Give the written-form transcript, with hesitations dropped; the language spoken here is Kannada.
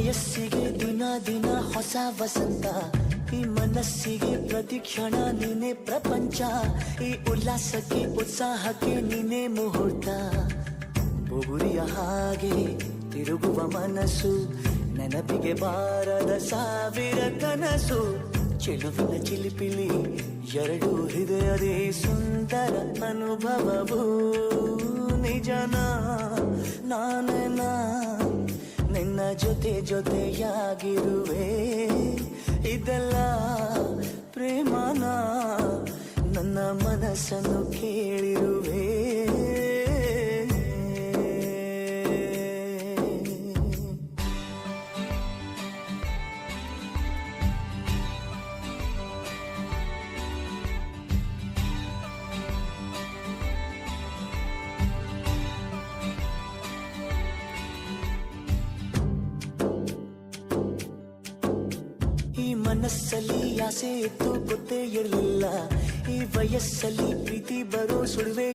ವಯಸ್ಸಿಗೆ ದಿನ ದಿನ ಹೊಸ ವಸಂತ, ಈ ಮನಸ್ಸಿಗೆ ಪ್ರತಿಕ್ಷಣ ನೀನೆ ಪ್ರಪಂಚ, ಈ ಉಲ್ಲಾಸಕ್ಕೆ ಉತ್ಸಾಹಕ್ಕೆ ನೀನೆ ಮುಹೂರ್ತ. ಬುಗುರಿಯ ಹಾಗೆ ತಿರುಗುವ ಮನಸ್ಸು, ನೆನಪಿಗೆ ಬಾರದ ಸಾವಿರ ಕನಸು. ಚೆಲುವಿನ ಚಿಲಿಪಿಲಿ ಎರಡು ಹೃದಯದೇ ಸುಂದರ ಅನುಭವವು. ನಿಜನ ನಾನೇನ ನಿನ್ನ ಜೊತೆ ಜೊತೆಯಾಗಿರುವೆ, ಇದೆಲ್ಲ ಪ್ರೇಮನ ನನ್ನ ಮನಸ್ಸನ್ನು ಕೇಳಿರುವೆ. ಈ ಮನಸ್ಸಲ್ಲಿ ಆಸೆ ಇತ್ತು ಗೊತ್ತೇ ಇರಲಿಲ್ಲ, ಈ ವಯಸ್ಸಲ್ಲಿ ಪ್ರೀತಿ ಬರೋ ಸುಳಿವೆ